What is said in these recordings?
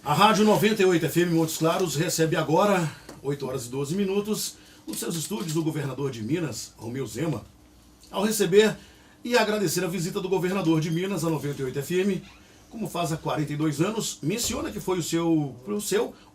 A Rádio 98 FM Montes Claros recebe agora, 8 horas e 12 minutos, os seus estúdios do governador de Minas, Romeu Zema. Ao receber e agradecer a visita do governador de Minas à 98 FM, como faz há 42 anos, menciona que foi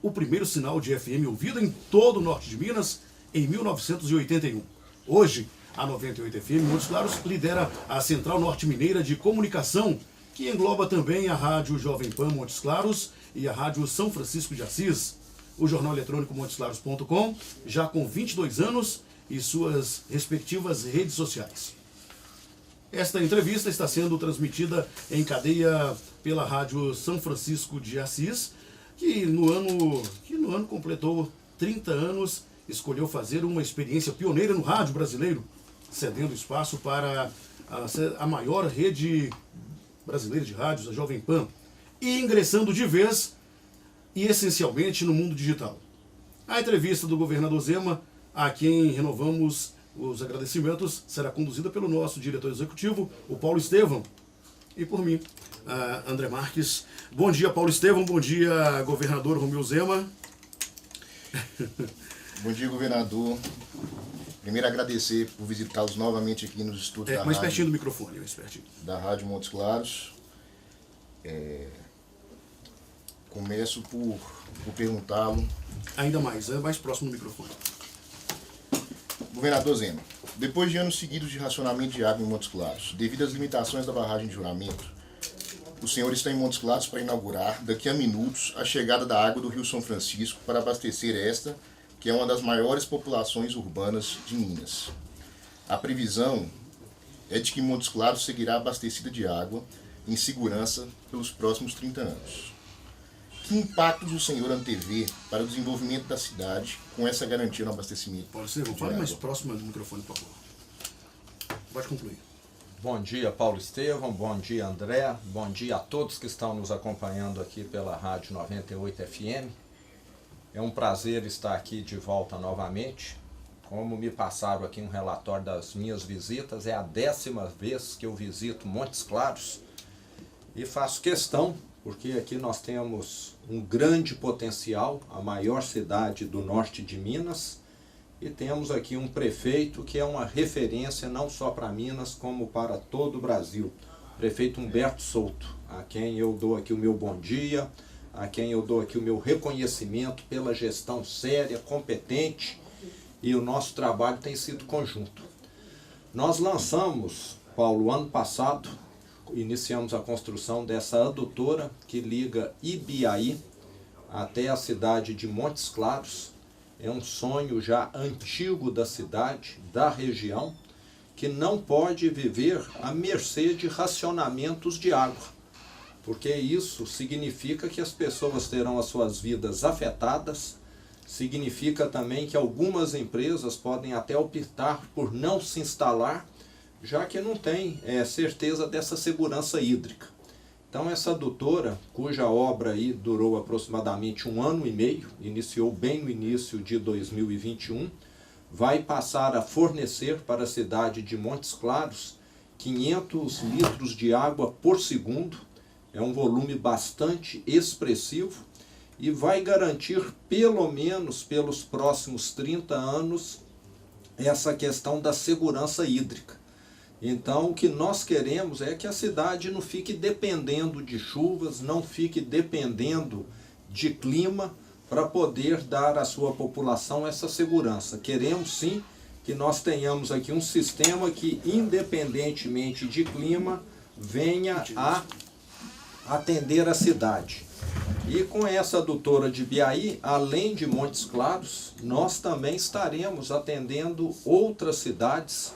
o primeiro sinal de FM ouvido em todo o norte de Minas em 1981. Hoje, a 98 FM Montes Claros lidera a Central Norte Mineira de Comunicação, que engloba também a Rádio Jovem Pan Montes Claros e a Rádio São Francisco de Assis. O jornal eletrônico montesclaros.com, já com 22 anos e suas respectivas redes sociais. Esta entrevista está sendo transmitida em cadeia pela Rádio São Francisco de Assis, que no ano completou 30 anos, escolheu fazer uma experiência pioneira no rádio brasileiro, cedendo espaço para a maior rede brasileira de rádios, a Jovem Pan, e ingressando de vez e essencialmente no mundo digital. A entrevista do governador Zema, a quem renovamos os agradecimentos, será conduzida pelo nosso diretor executivo, o Paulo Estevão, e por mim, André Marques. Bom dia, Paulo Estevão. Bom dia, governador Romeu Zema. Bom dia, governador. Primeiro, agradecer por visitá-los novamente aqui nos estúdios mais pertinho do microfone, mais pertinho. Da Rádio Montes Claros. Começo por perguntá-lo... Ainda mais próximo do microfone. Governador Zema, depois de anos seguidos de racionamento de água em Montes Claros, devido às limitações da barragem de Juramento, o senhor está em Montes Claros para inaugurar, daqui a minutos, a chegada da água do Rio São Francisco para abastecer esta, que é uma das maiores populações urbanas de Minas. A previsão é de que Montes Claros seguirá abastecida de água em segurança pelos próximos 30 anos. Que impactos o senhor antevê para o desenvolvimento da cidade com essa garantia no abastecimento? Paulo Estevão, fale mais próximo do microfone, por favor. Pode concluir. Bom dia, Paulo Estevão. Bom dia, André. Bom dia a todos que estão nos acompanhando aqui pela Rádio 98 FM. É um prazer estar aqui de volta novamente. Como me passaram aqui um relatório das minhas visitas, é a 10ª vez que eu visito Montes Claros e faço questão, porque aqui nós temos um grande potencial, a maior cidade do norte de Minas, e temos aqui um prefeito que é uma referência não só para Minas, como para todo o Brasil. Prefeito Humberto Souto, a quem eu dou aqui o meu bom dia, a quem eu dou aqui o meu reconhecimento pela gestão séria, competente, e o nosso trabalho tem sido conjunto. Nós lançamos, Paulo, ano passado, iniciamos a construção dessa adutora que liga Ibiaí até a cidade de Montes Claros. É um sonho já antigo da cidade, da região, que não pode viver à mercê de racionamentos de água, porque isso significa que as pessoas terão as suas vidas afetadas, significa também que algumas empresas podem até optar por não se instalar, já que não tem certeza dessa segurança hídrica. Então essa adutora, cuja obra aí durou aproximadamente 1 ano e meio, iniciou bem no início de 2021, vai passar a fornecer para a cidade de Montes Claros 500 litros de água por segundo, é um volume bastante expressivo, e vai garantir pelo menos pelos próximos 30 anos essa questão da segurança hídrica. Então o que nós queremos é que a cidade não fique dependendo de chuvas, não fique dependendo de clima para poder dar à sua população essa segurança. Queremos sim que nós tenhamos aqui um sistema que, independentemente de clima, venha a atender a cidade. E com essa adutora de Ibiaí, além de Montes Claros, nós também estaremos atendendo outras cidades,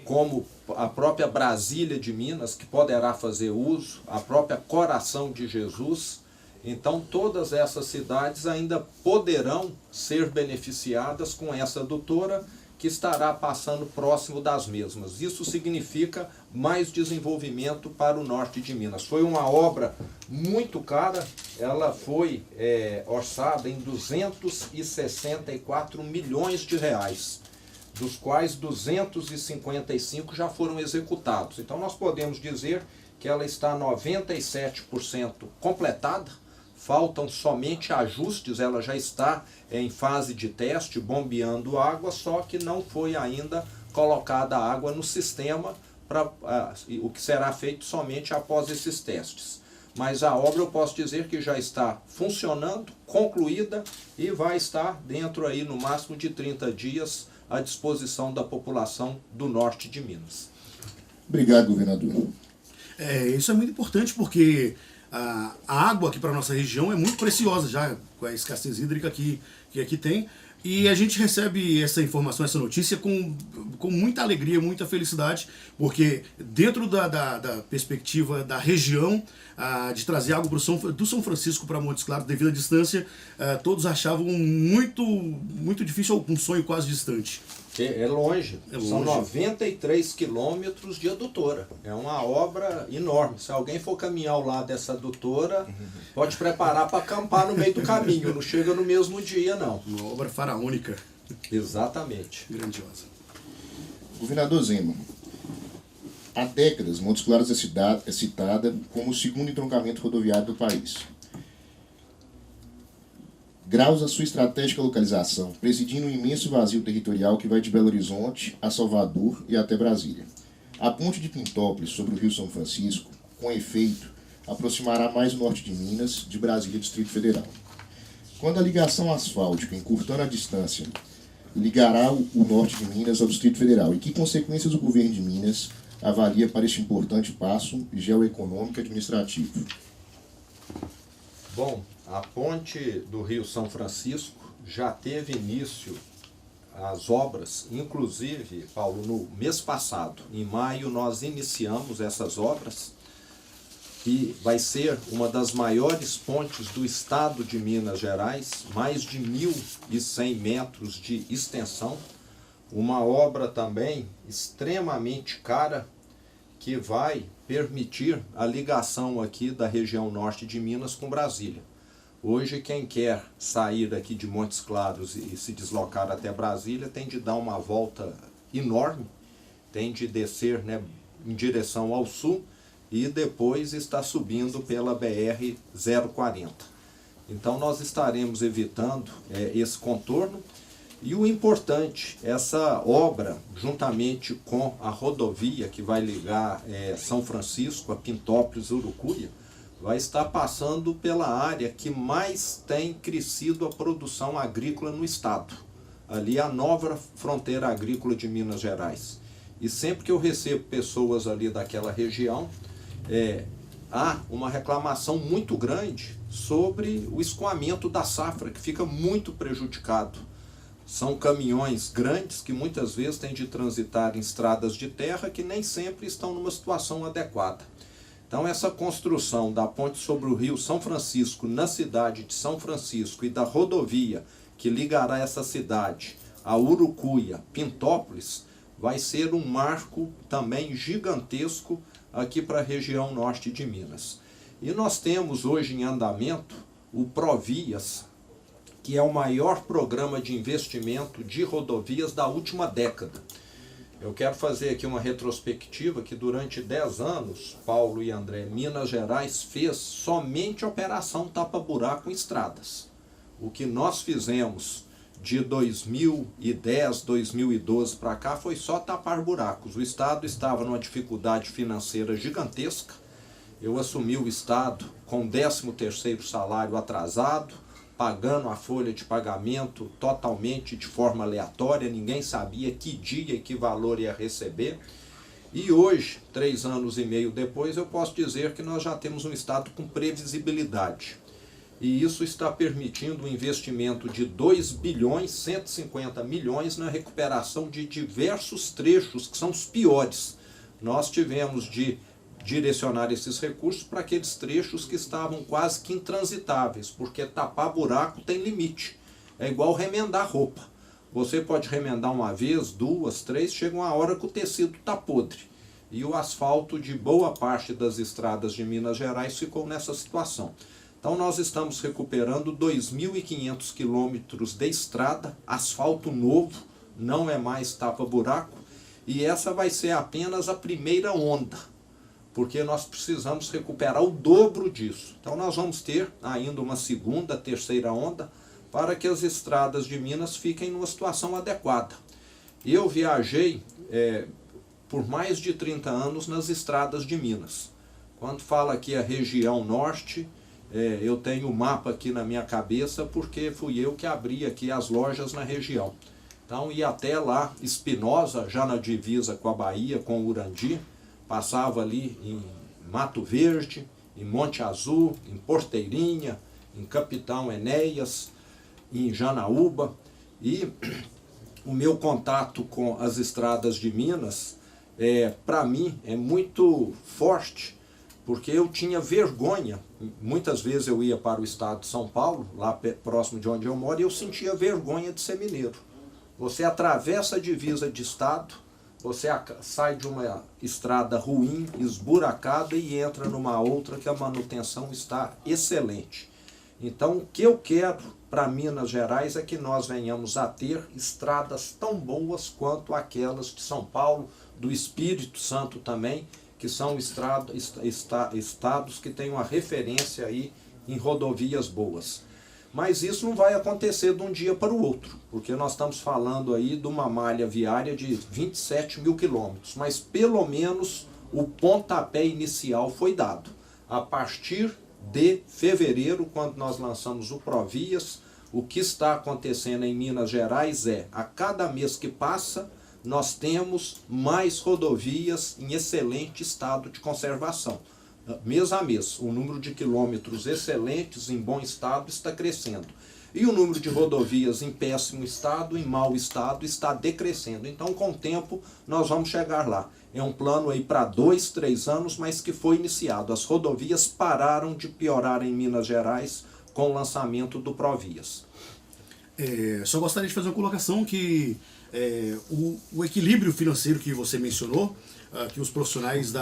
como a própria Brasília de Minas, que poderá fazer uso, a própria Coração de Jesus. Então todas essas cidades ainda poderão ser beneficiadas com essa adutora, que estará passando próximo das mesmas. Isso significa mais desenvolvimento para o norte de Minas. Foi uma obra muito cara, ela foi orçada em 264 milhões de reais, dos quais 255 já foram executados. Então nós podemos dizer que ela está 97% completada, faltam somente ajustes, ela já está em fase de teste, bombeando água, só que não foi ainda colocada água no sistema, o que será feito somente após esses testes. Mas a obra eu posso dizer que já está funcionando, concluída, e vai estar dentro aí no máximo de 30 dias à disposição da população do norte de Minas. Obrigado, governador. Isso é muito importante porque a água aqui para a nossa região é muito preciosa já, com a escassez hídrica que aqui tem. E a gente recebe essa informação, essa notícia com muita alegria, muita felicidade, porque dentro da perspectiva da região, de trazer água do São Francisco para Montes Claros, devido à distância, todos achavam muito difícil, um sonho quase distante. É longe, são longe. 93 quilômetros de adutora, é uma obra enorme. Se alguém for caminhar ao lado dessa adutora, pode preparar para acampar no meio do caminho, não chega no mesmo dia não. Uma obra faraônica. Exatamente. Grandiosa. Governador Zema, há décadas Montes Claros é citada como o segundo entroncamento rodoviário do país. Graças à sua estratégica localização, presidindo um imenso vazio territorial que vai de Belo Horizonte a Salvador e até Brasília. A ponte de Pintópolis sobre o Rio São Francisco, com efeito, aproximará mais o norte de Minas de Brasília e Distrito Federal. Quando a ligação asfáltica, encurtando a distância, ligará o norte de Minas ao Distrito Federal, e que consequências o governo de Minas avalia para este importante passo geoeconômico e administrativo? Bom, a ponte do Rio São Francisco já teve início as obras, inclusive, Paulo, no mês passado, em maio, nós iniciamos essas obras, que vai ser uma das maiores pontes do estado de Minas Gerais, mais de 1.100 metros de extensão, uma obra também extremamente cara, que vai permitir a ligação aqui da região norte de Minas com Brasília. Hoje, quem quer sair daqui de Montes Claros e se deslocar até Brasília tem de dar uma volta enorme, tem de descer, né, em direção ao sul e depois está subindo pela BR-040. Então nós estaremos evitando esse contorno. E o importante, essa obra, juntamente com a rodovia que vai ligar São Francisco a Pintópolis e Urucuia, vai estar passando pela área que mais tem crescido a produção agrícola no estado. Ali a nova fronteira agrícola de Minas Gerais. E sempre que eu recebo pessoas ali daquela região, há uma reclamação muito grande sobre o escoamento da safra, que fica muito prejudicado. São caminhões grandes que muitas vezes têm de transitar em estradas de terra que nem sempre estão numa situação adequada. Então essa construção da ponte sobre o Rio São Francisco na cidade de São Francisco e da rodovia que ligará essa cidade a Urucuia, Pintópolis, vai ser um marco também gigantesco aqui para a região norte de Minas. E nós temos hoje em andamento o Provias, que é o maior programa de investimento de rodovias da última década. Eu quero fazer aqui uma retrospectiva que durante 10 anos, Paulo e André, Minas Gerais fez somente operação tapa-buraco em estradas. O que nós fizemos de 2010, 2012 para cá foi só tapar buracos. O estado estava numa dificuldade financeira gigantesca. Eu assumi o estado com o 13º salário atrasado, pagando a folha de pagamento totalmente de forma aleatória, ninguém sabia que dia e que valor ia receber. E hoje, 3 anos e meio depois, eu posso dizer que nós já temos um estado com previsibilidade. E isso está permitindo um investimento de 2.150 bilhões na recuperação de diversos trechos que são os piores. Nós tivemos de direcionar esses recursos para aqueles trechos que estavam quase que intransitáveis, porque tapar buraco tem limite. É igual remendar roupa. Você pode remendar uma vez, 2, 3, chega uma hora que o tecido está podre. E o asfalto de boa parte das estradas de Minas Gerais ficou nessa situação. Então nós estamos recuperando 2.500 quilômetros de estrada, asfalto novo, não é mais tapa-buraco, e essa vai ser apenas a primeira onda. porque nós precisamos recuperar o dobro disso. Então nós vamos ter ainda uma segunda, terceira onda, para que as estradas de Minas fiquem numa situação adequada. Eu viajei por mais de 30 anos nas estradas de Minas. Quando fala aqui a região norte, eu tenho o mapa aqui na minha cabeça, porque fui eu que abri aqui as lojas na região. Então ia até lá, Espinosa, já na divisa com a Bahia, com o Urandi, passava ali em Mato Verde, em Monte Azul, em Porteirinha, em Capitão Enéas, em Janaúba. E o meu contato com as estradas de Minas, para mim, é muito forte, porque eu tinha vergonha. Muitas vezes eu ia para o estado de São Paulo, lá próximo de onde eu moro, e eu sentia vergonha de ser mineiro. Você atravessa a divisa de estado, você sai de uma estrada ruim, esburacada, e entra numa outra que a manutenção está excelente. Então, o que eu quero para Minas Gerais é que nós venhamos a ter estradas tão boas quanto aquelas de São Paulo, do Espírito Santo também, que são estados que têm uma referência aí em rodovias boas. Mas isso não vai acontecer de um dia para o outro, porque nós estamos falando aí de uma malha viária de 27 mil quilômetros, mas pelo menos o pontapé inicial foi dado. A partir de fevereiro, quando nós lançamos o Provias, o que está acontecendo em Minas Gerais a cada mês que passa, nós temos mais rodovias em excelente estado de conservação. Mês a mês, o número de quilômetros excelentes, em bom estado, está crescendo. E o número de rodovias em péssimo estado, em mau estado, está decrescendo. Então, com o tempo, nós vamos chegar lá. É um plano aí para 2, 3 anos, mas que foi iniciado. As rodovias pararam de piorar em Minas Gerais com o lançamento do Provias. Só gostaria de fazer uma colocação que o equilíbrio financeiro que você mencionou, que os profissionais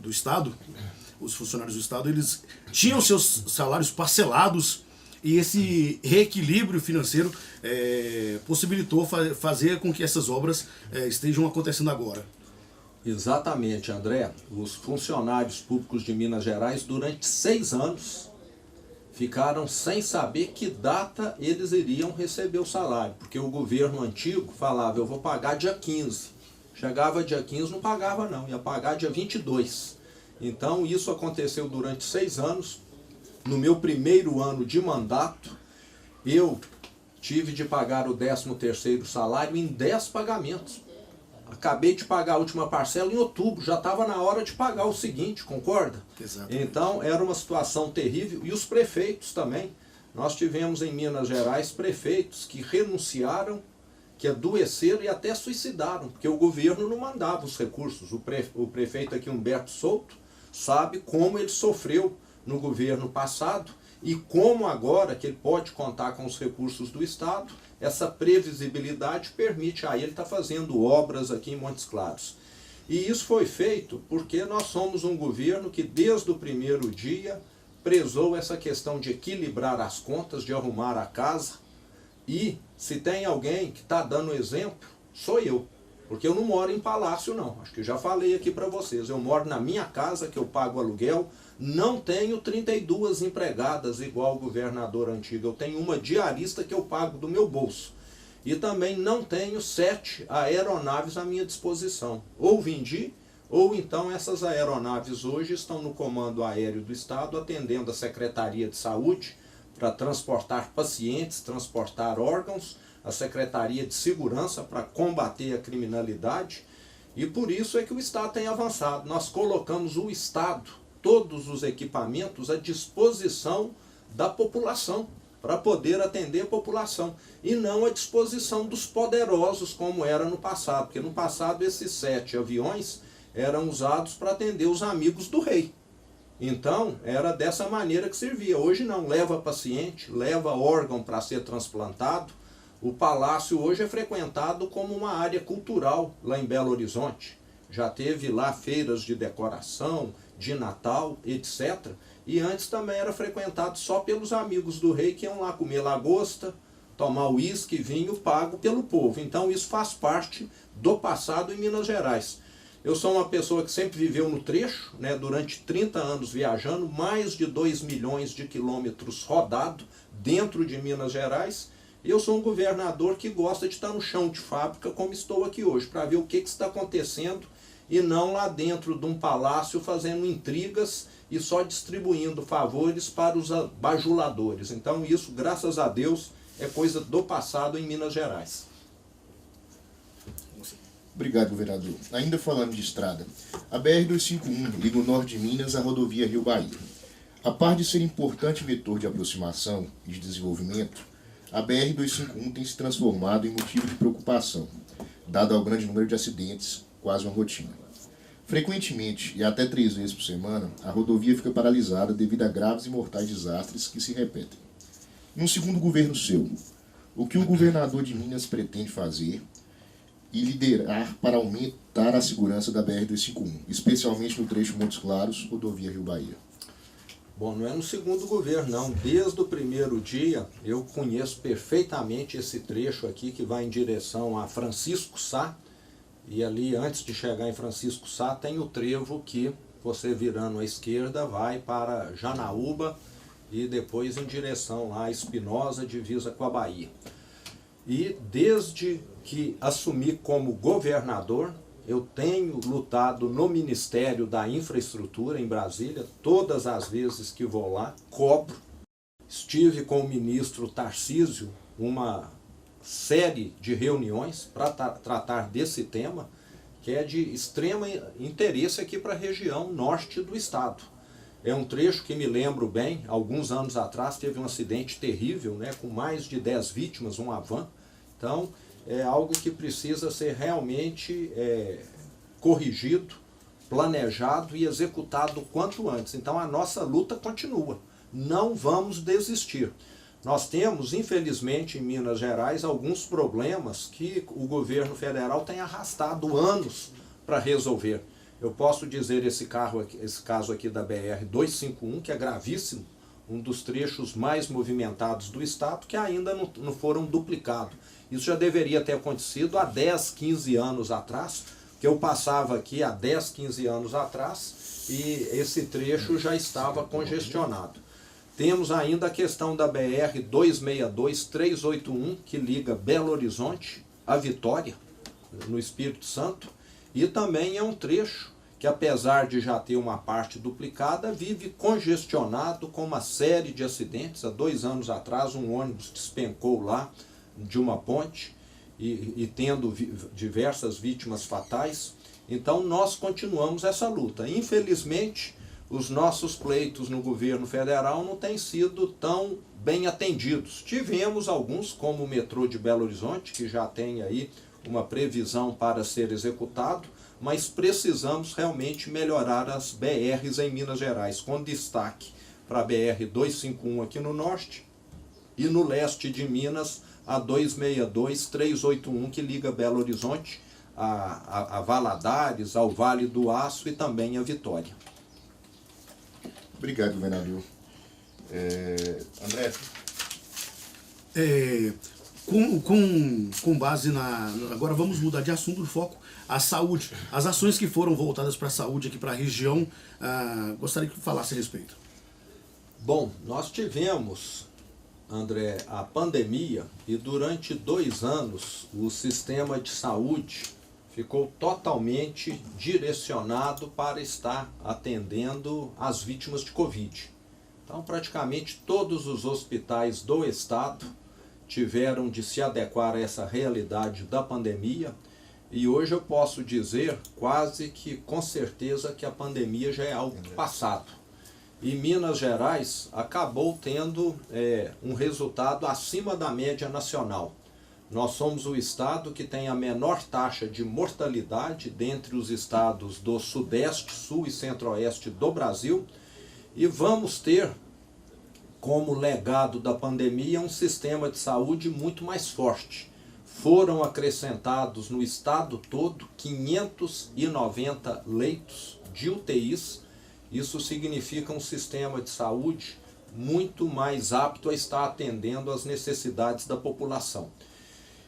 do Estado, os funcionários do Estado, eles tinham seus salários parcelados, e esse reequilíbrio financeiro possibilitou fazer com que essas obras estejam acontecendo agora. Exatamente, André. Os funcionários públicos de Minas Gerais, durante 6 anos, ficaram sem saber que data eles iriam receber o salário, porque o governo antigo falava, eu vou pagar dia 15. Chegava dia 15, não pagava não, ia pagar dia 22. Então isso aconteceu durante 6 anos. No meu primeiro ano de mandato, eu tive de pagar o 13º salário em 10 pagamentos. Acabei de pagar a última parcela em outubro, já estava na hora de pagar o seguinte, concorda? Exatamente. Então era uma situação terrível. E os prefeitos também. Nós tivemos em Minas Gerais prefeitos que renunciaram, que adoeceram e até suicidaram, porque o governo não mandava os recursos. O prefeito aqui, Humberto Souto, sabe como ele sofreu no governo passado e como agora que ele pode contar com os recursos do Estado, essa previsibilidade permite a ele estar fazendo obras aqui em Montes Claros. E isso foi feito porque nós somos um governo que desde o primeiro dia prezou essa questão de equilibrar as contas, de arrumar a casa. E se tem alguém que está dando exemplo, sou eu. Porque eu não moro em palácio não, acho que já falei aqui para vocês. Eu moro na minha casa, que eu pago aluguel, não tenho 32 empregadas igual o governador antigo. Eu tenho uma diarista que eu pago do meu bolso. E também não tenho 7 aeronaves à minha disposição. Ou vendi, ou então essas aeronaves hoje estão no Comando Aéreo do Estado, atendendo a Secretaria de Saúde, para transportar pacientes, transportar órgãos, a Secretaria de Segurança para combater a criminalidade, e por isso é que o Estado tem avançado. Nós colocamos o Estado, todos os equipamentos à disposição da população, para poder atender a população, e não à disposição dos poderosos como era no passado, porque no passado esses 7 aviões eram usados para atender os amigos do rei. Então, era dessa maneira que servia. Hoje não, leva paciente, leva órgão para ser transplantado. O palácio hoje é frequentado como uma área cultural lá em Belo Horizonte. Já teve lá feiras de decoração, de Natal, etc. E antes também era frequentado só pelos amigos do rei que iam lá comer lagosta, tomar uísque, vinho pago pelo povo. Então isso faz parte do passado em Minas Gerais. Eu sou uma pessoa que sempre viveu no trecho, né, durante 30 anos viajando, mais de 2 milhões de quilômetros rodado dentro de Minas Gerais. E eu sou um governador que gosta de estar no chão de fábrica, como estou aqui hoje, para ver o que está acontecendo e não lá dentro de um palácio fazendo intrigas e só distribuindo favores para os bajuladores. Então isso, graças a Deus, é coisa do passado em Minas Gerais. Obrigado, governador. Ainda falando de estrada, a BR-251 liga o norte de Minas à rodovia Rio-Bahia. A par de ser importante vetor de aproximação e de desenvolvimento, a BR-251 tem se transformado em motivo de preocupação, dado ao grande número de acidentes, quase uma rotina. Frequentemente, e até 3 vezes por semana, a rodovia fica paralisada devido a graves e mortais desastres que se repetem. Num segundo governo seu, o que o governador de Minas pretende fazer e liderar para aumentar a segurança da BR-251, especialmente no trecho Montes Claros, rodovia Rio-Bahia? Bom, não é no segundo governo, não. Desde o primeiro dia, eu conheço perfeitamente esse trecho aqui que vai em direção a Francisco Sá. E ali, antes de chegar em Francisco Sá, tem o trevo que, você virando à esquerda, vai para Janaúba e depois em direção lá a Espinosa, divisa com a Bahia. E desde que assumi como governador, eu tenho lutado no Ministério da Infraestrutura em Brasília, todas as vezes que vou lá, cobro. Estive com o ministro Tarcísio, uma série de reuniões para tratar desse tema, que é de extremo interesse aqui para a região norte do estado. É um trecho que me lembro bem, alguns anos atrás teve um acidente terrível, né, com mais de 10 vítimas, uma van. Então, é algo que precisa ser realmente corrigido, planejado e executado o quanto antes. Então, a nossa luta continua. Não vamos desistir. Nós temos, infelizmente, em Minas Gerais, alguns problemas que o governo federal tem arrastado anos para resolver. Eu posso dizer esse caso aqui da BR-251, que é gravíssimo, um dos trechos mais movimentados do estado, que ainda não foram duplicados. Isso já deveria ter acontecido há 10, 15 anos atrás, que eu passava aqui há 10, 15 anos atrás e esse trecho já estava congestionado. Temos ainda a questão da BR-262-381, que liga Belo Horizonte a Vitória, no Espírito Santo, e também é um trecho que, apesar de já ter uma parte duplicada, vive congestionado com uma série de acidentes. Há 2 anos atrás, um ônibus despencou lá de uma ponte e tendo diversas vítimas fatais. Então, nós continuamos essa luta. Infelizmente, os nossos pleitos no governo federal não têm sido tão bem atendidos. Tivemos alguns, como o metrô de Belo Horizonte, que já tem aí uma previsão para ser executado, mas precisamos realmente melhorar as BRs em Minas Gerais, com destaque para a BR-251 aqui no norte e no leste de Minas, a 262-381, que liga Belo Horizonte a Valadares, ao Vale do Aço e também a Vitória. Obrigado, governador. André? Com base agora vamos mudar de assunto, de foco, a saúde. As ações que foram voltadas para a saúde aqui para a região, gostaria que falasse a respeito. Bom, nós tivemos, André, a pandemia e durante 2 anos o sistema de saúde ficou totalmente direcionado para estar atendendo as vítimas de Covid. Então, praticamente todos os hospitais do estado tiveram de se adequar a essa realidade da pandemia e hoje eu posso dizer quase que com certeza que a pandemia já é algo passado. E Minas Gerais acabou tendo um resultado acima da média nacional. Nós somos o estado que tem a menor taxa de mortalidade dentre os estados do Sudeste, Sul e Centro-Oeste do Brasil e vamos ter como legado da pandemia um sistema de saúde muito mais forte. Foram acrescentados no estado todo 590 leitos de UTIs. Isso significa um sistema de saúde muito mais apto a estar atendendo às necessidades da população.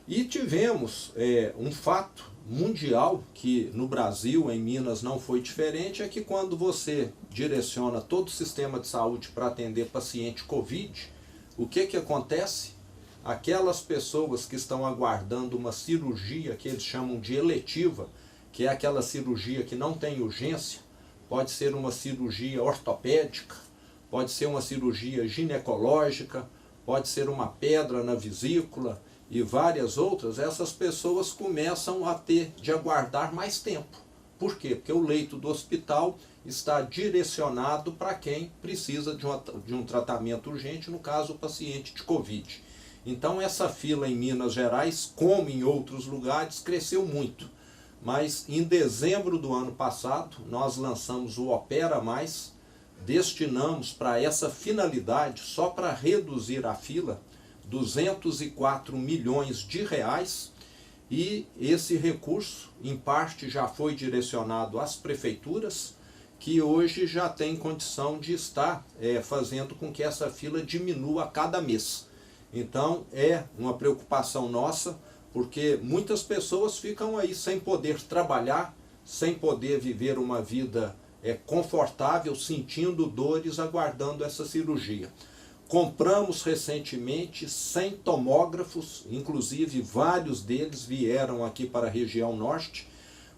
E tivemos um fato mundial, que no Brasil, em Minas, não foi diferente, é que quando você direciona todo o sistema de saúde para atender paciente Covid, o que acontece? Aquelas pessoas que estão aguardando uma cirurgia que eles chamam de eletiva, que é aquela cirurgia que não tem urgência, pode ser uma cirurgia ortopédica, pode ser uma cirurgia ginecológica, pode ser uma pedra na vesícula e várias outras, essas pessoas começam a ter de aguardar mais tempo. Por quê? Porque o leito do hospital está direcionado para quem precisa de um tratamento urgente, no caso o paciente de Covid. Então essa fila em Minas Gerais, como em outros lugares, cresceu muito. Mas em dezembro do ano passado, nós lançamos o Opera Mais, destinamos para essa finalidade, só para reduzir a fila, 204 milhões de reais, e esse recurso, em parte, já foi direcionado às prefeituras, que hoje já têm condição de estar fazendo com que essa fila diminua a cada mês. Então é uma preocupação nossa, porque muitas pessoas ficam aí sem poder trabalhar, sem poder viver uma vida confortável, sentindo dores, aguardando essa cirurgia. Compramos recentemente 100 tomógrafos, inclusive vários deles vieram aqui para a região norte,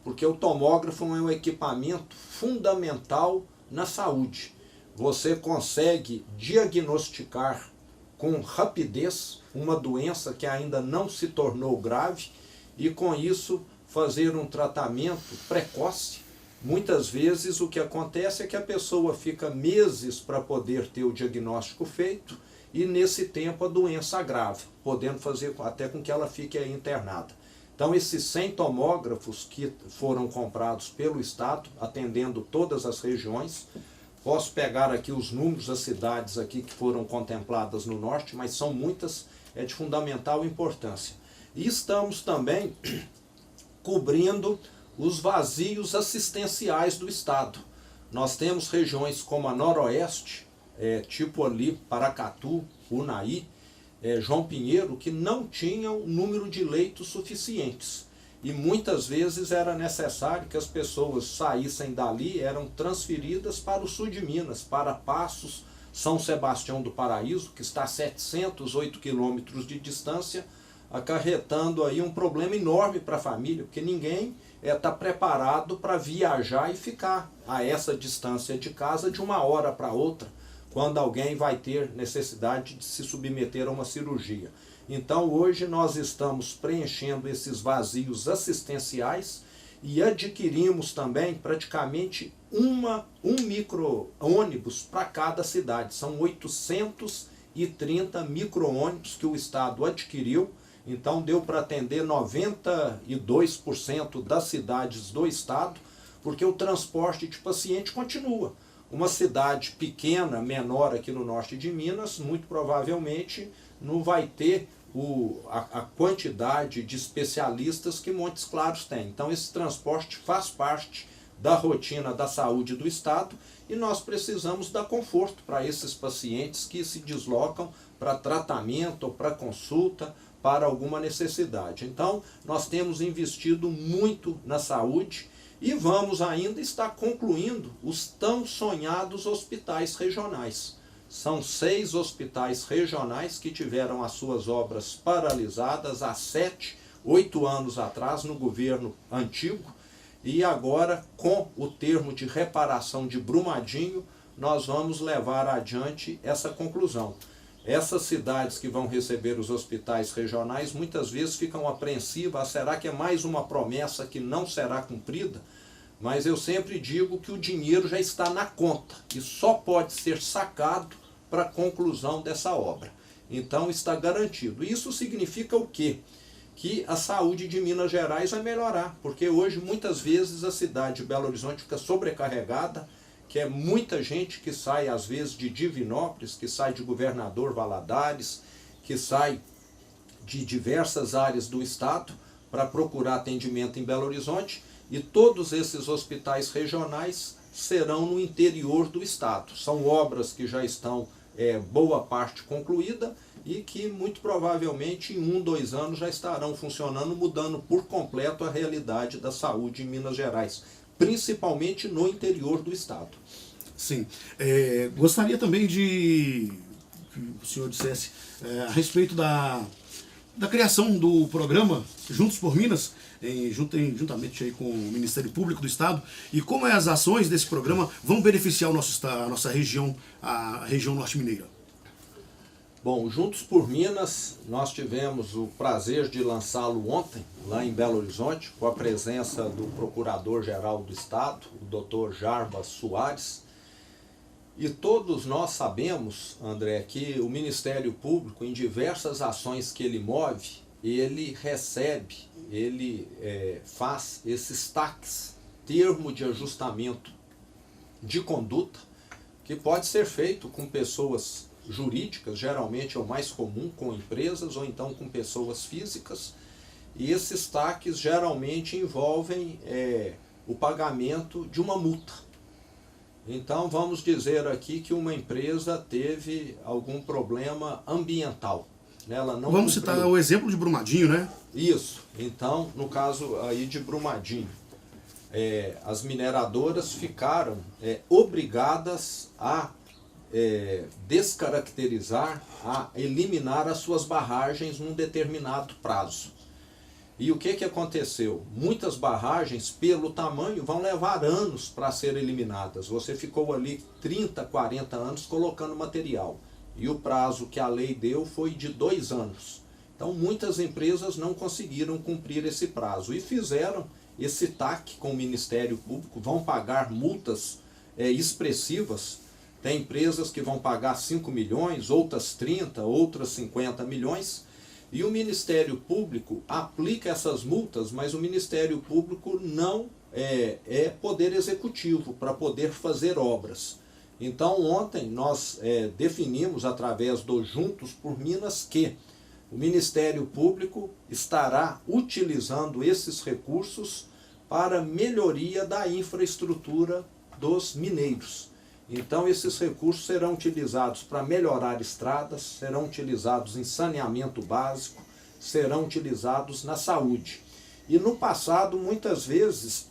porque o tomógrafo é um equipamento fundamental na saúde. Você consegue diagnosticar com rapidez uma doença que ainda não se tornou grave e com isso fazer um tratamento precoce. Muitas vezes o que acontece é que a pessoa fica meses para poder ter o diagnóstico feito e nesse tempo a doença agrava, podendo fazer até com que ela fique aí internada. Então esses 100 tomógrafos que foram comprados pelo Estado, atendendo todas as regiões, posso pegar aqui os números das cidades aqui que foram contempladas no norte, mas são muitas, é de fundamental importância. E estamos também cobrindo os vazios assistenciais do Estado. Nós temos regiões como a Noroeste, tipo ali Paracatu, Unai, João Pinheiro, que não tinham número de leitos suficientes. E muitas vezes era necessário que as pessoas saíssem dali, eram transferidas para o sul de Minas, para Passos, São Sebastião do Paraíso, que está a 708 quilômetros de distância, acarretando aí um problema enorme para a família, porque ninguém está preparado para viajar e ficar a essa distância de casa de uma hora para outra, quando alguém vai ter necessidade de se submeter a uma cirurgia. Então hoje nós estamos preenchendo esses vazios assistenciais e adquirimos também praticamente um micro-ônibus para cada cidade. São 830 micro-ônibus que o Estado adquiriu. Então deu para atender 92% das cidades do Estado, porque o transporte de paciente continua. Uma cidade pequena, menor aqui no norte de Minas, muito provavelmente não vai ter a quantidade de especialistas que Montes Claros tem. Então esse transporte faz parte da rotina da saúde do Estado e nós precisamos dar conforto para esses pacientes que se deslocam para tratamento ou para consulta, para alguma necessidade. Então, nós temos investido muito na saúde e vamos ainda estar concluindo os tão sonhados hospitais regionais. São 6 hospitais regionais que tiveram as suas obras paralisadas há 7, 8 anos atrás no governo antigo e agora, com o termo de reparação de Brumadinho, nós vamos levar adiante essa conclusão. Essas cidades que vão receber os hospitais regionais muitas vezes ficam apreensivas, será que é mais uma promessa que não será cumprida? Mas eu sempre digo que o dinheiro já está na conta e só pode ser sacado para a conclusão dessa obra. Então está garantido. Isso significa o quê? Que a saúde de Minas Gerais vai melhorar, porque hoje muitas vezes a cidade de Belo Horizonte fica sobrecarregada, que é muita gente que sai às vezes de Divinópolis, que sai de Governador Valadares, que sai de diversas áreas do estado para procurar atendimento em Belo Horizonte, e todos esses hospitais regionais serão no interior do estado. São obras que já estão boa parte concluída e que muito provavelmente em 1, 2 anos já estarão funcionando, mudando por completo a realidade da saúde em Minas Gerais, principalmente no interior do estado. Sim. Gostaria também de que o senhor dissesse a respeito da criação do programa Juntos por Minas, juntamente aí com o Ministério Público do Estado, e como as ações desse programa vão beneficiar a nossa região, a região norte mineira. Bom, Juntos por Minas, nós tivemos o prazer de lançá-lo ontem, lá em Belo Horizonte, com a presença do Procurador-Geral do Estado, o Dr. Jarbas Soares. E todos nós sabemos, André, que o Ministério Público, em diversas ações que ele move, ele recebe, ele faz esses TACs, termo de ajustamento de conduta, que pode ser feito com pessoas jurídicas, geralmente é o mais comum, com empresas ou então com pessoas físicas, e esses TACs geralmente envolvem o pagamento de uma multa. Então vamos dizer aqui que uma empresa teve algum problema ambiental. Ela não Vamos citar o exemplo de Brumadinho, né? Isso. Então, no caso aí de Brumadinho, as mineradoras ficaram obrigadas a descaracterizar, a eliminar as suas barragens num determinado prazo. E o que aconteceu? Muitas barragens, pelo tamanho, vão levar anos para serem eliminadas. Você ficou ali 30, 40 anos colocando material. E o prazo que a lei deu foi de 2 anos. Então muitas empresas não conseguiram cumprir esse prazo e fizeram esse TAC com o Ministério Público, vão pagar multas expressivas. Tem empresas que vão pagar 5 milhões, outras 30, outras 50 milhões. E o Ministério Público aplica essas multas, mas o Ministério Público não é poder executivo para poder fazer obras. Então ontem nós definimos através do Juntos por Minas que o Ministério Público estará utilizando esses recursos para melhoria da infraestrutura dos mineiros. Então esses recursos serão utilizados para melhorar estradas, serão utilizados em saneamento básico, serão utilizados na saúde. E no passado, muitas vezes,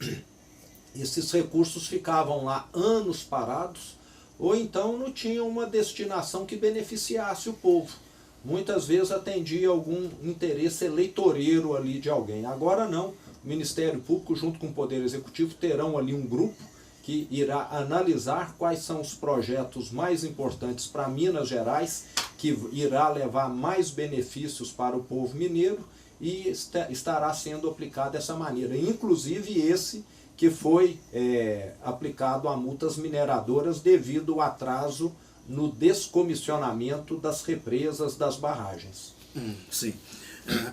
esses recursos ficavam lá anos parados, ou então não tinham uma destinação que beneficiasse o povo. Muitas vezes atendia algum interesse eleitoreiro ali de alguém. Agora não, o Ministério Público junto com o Poder Executivo terão ali um grupo que irá analisar quais são os projetos mais importantes para Minas Gerais, que irá levar mais benefícios para o povo mineiro e estará sendo aplicado dessa maneira. Inclusive esse que foi aplicado a multas mineradoras devido ao atraso no descomissionamento das represas das barragens. Sim.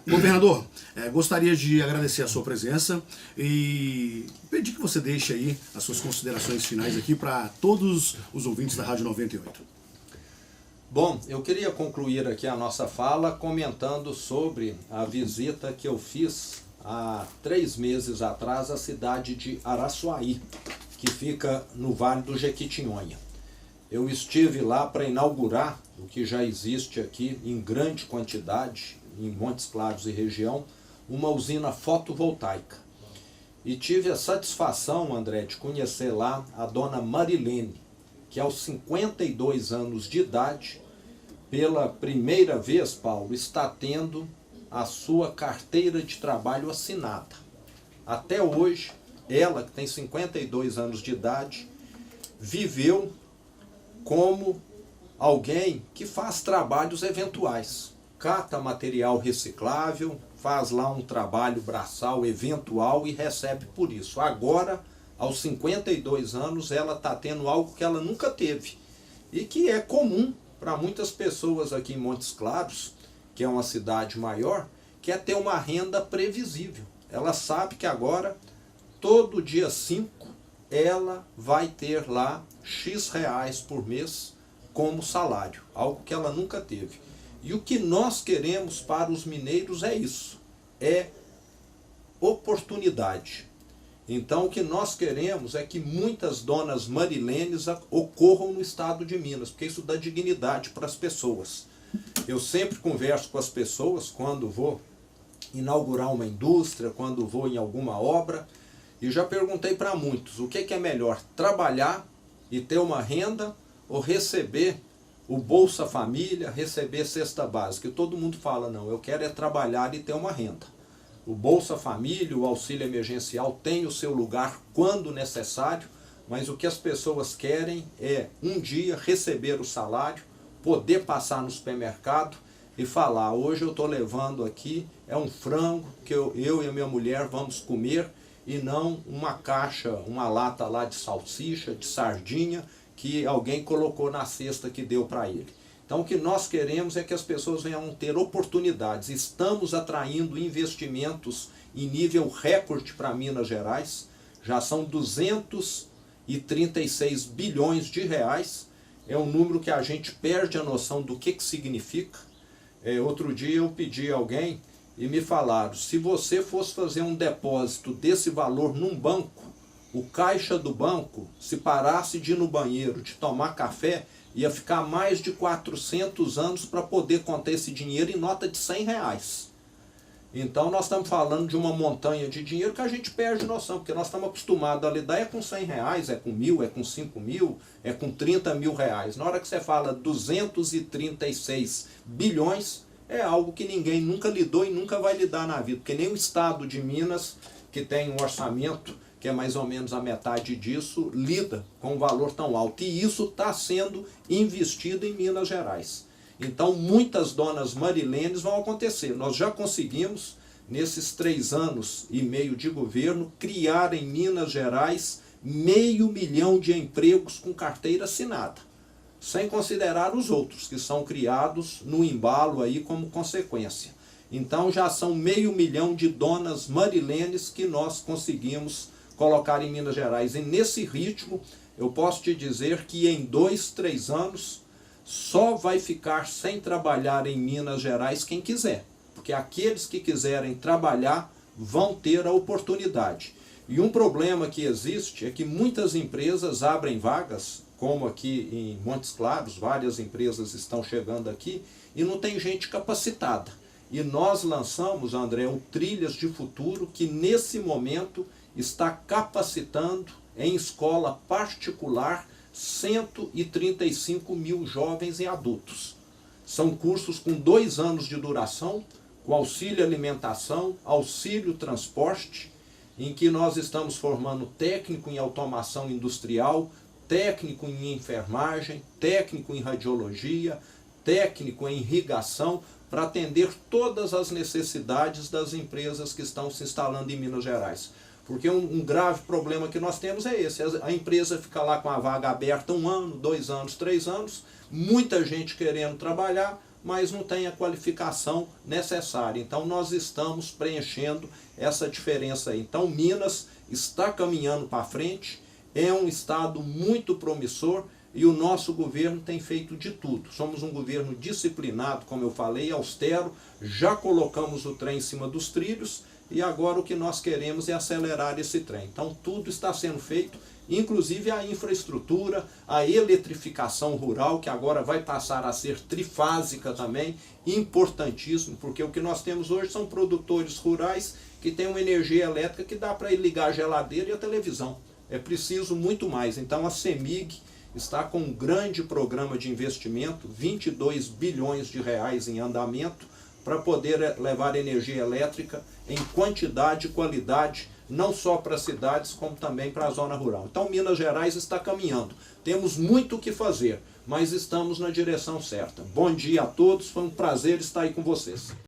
Governador, gostaria de agradecer a sua presença e pedir que você deixe aí as suas considerações finais aqui para todos os ouvintes da Rádio 98. Bom, eu queria concluir aqui a nossa fala comentando sobre a visita que eu fiz há 3 meses atrás à cidade de Araçuaí, que fica no Vale do Jequitinhonha. Eu estive lá para inaugurar o que já existe aqui em grande quantidade, em Montes Claros e região, uma usina fotovoltaica. E tive a satisfação, André, de conhecer lá a dona Marilene, que aos 52 anos de idade, pela primeira vez, Paulo, está tendo a sua carteira de trabalho assinada. Até hoje, ela, que tem 52 anos de idade, viveu como alguém que faz trabalhos eventuais. Cata material reciclável, faz lá um trabalho braçal eventual e recebe por isso. Agora, aos 52 anos, ela está tendo algo que ela nunca teve e que é comum para muitas pessoas aqui em Montes Claros, que é uma cidade maior, que é ter uma renda previsível. Ela sabe que agora, todo dia 5, ela vai ter lá X reais por mês como salário, algo que ela nunca teve. E o que nós queremos para os mineiros é isso, é oportunidade. Então o que nós queremos é que muitas donas marilenes ocorram no estado de Minas, porque isso dá dignidade para as pessoas. Eu sempre converso com as pessoas quando vou inaugurar uma indústria, quando vou em alguma obra, e já perguntei para muitos, o que é melhor, trabalhar e ter uma renda ou receber o Bolsa Família, receber cesta básica? E todo mundo fala, não, eu quero é trabalhar e ter uma renda. O Bolsa Família, o auxílio emergencial tem o seu lugar quando necessário, mas o que as pessoas querem é um dia receber o salário, poder passar no supermercado e falar, hoje eu estou levando aqui, é um frango que eu e a minha mulher vamos comer, e não uma caixa, uma lata lá de salsicha, de sardinha, que alguém colocou na cesta que deu para ele. Então o que nós queremos é que as pessoas venham ter oportunidades. Estamos atraindo investimentos em nível recorde para Minas Gerais, já são 236 bilhões de reais, é um número que a gente perde a noção do que significa. Outro dia eu pedi a alguém e me falaram, se você fosse fazer um depósito desse valor num banco, o caixa do banco, se parasse de ir no banheiro, de tomar café, ia ficar mais de 400 anos para poder conter esse dinheiro em nota de R$100. Então nós estamos falando de uma montanha de dinheiro que a gente perde noção, porque nós estamos acostumados a lidar com R$100, é com 1.000, é com 5.000, é com 30 mil reais. Na hora que você fala 236 bilhões, é algo que ninguém nunca lidou e nunca vai lidar na vida, porque nem o estado de Minas, que tem um orçamento que é mais ou menos a metade disso, lida com um valor tão alto. E isso está sendo investido em Minas Gerais. Então muitas donas marilenes vão acontecer. Nós já conseguimos, nesses 3 anos e meio de governo, criar em Minas Gerais 500 mil de empregos com carteira assinada, sem considerar os outros que são criados no embalo aí como consequência. Então já são 500 mil de donas marilenes que nós conseguimos colocar em Minas Gerais. E nesse ritmo, eu posso te dizer que em 2, 3 anos, só vai ficar sem trabalhar em Minas Gerais quem quiser. Porque aqueles que quiserem trabalhar vão ter a oportunidade. E um problema que existe é que muitas empresas abrem vagas, como aqui em Montes Claros, várias empresas estão chegando aqui, e não tem gente capacitada. E nós lançamos, André, o Trilhas de Futuro, que nesse momento está capacitando em escola particular 135 mil jovens e adultos. São cursos com 2 anos de duração, com auxílio alimentação, auxílio transporte, em que nós estamos formando técnico em automação industrial, técnico em enfermagem, técnico em radiologia, técnico em irrigação, para atender todas as necessidades das empresas que estão se instalando em Minas Gerais. Porque um grave problema que nós temos é esse, a empresa fica lá com a vaga aberta 1 ano, 2 anos, 3 anos, muita gente querendo trabalhar, mas não tem a qualificação necessária. Então nós estamos preenchendo essa diferença aí. Então Minas está caminhando para frente, é um estado muito promissor e o nosso governo tem feito de tudo. Somos um governo disciplinado, como eu falei, austero, já colocamos o trem em cima dos trilhos, e agora o que nós queremos é acelerar esse trem. Então tudo está sendo feito, inclusive a infraestrutura, a eletrificação rural, que agora vai passar a ser trifásica também, importantíssimo, porque o que nós temos hoje são produtores rurais que têm uma energia elétrica que dá para ligar a geladeira e a televisão. É preciso muito mais. Então a CEMIG está com um grande programa de investimento, 22 bilhões de reais em andamento, para poder levar energia elétrica em quantidade e qualidade, não só para as cidades, como também para a zona rural. Então Minas Gerais está caminhando. Temos muito o que fazer, mas estamos na direção certa. Bom dia a todos, foi um prazer estar aí com vocês.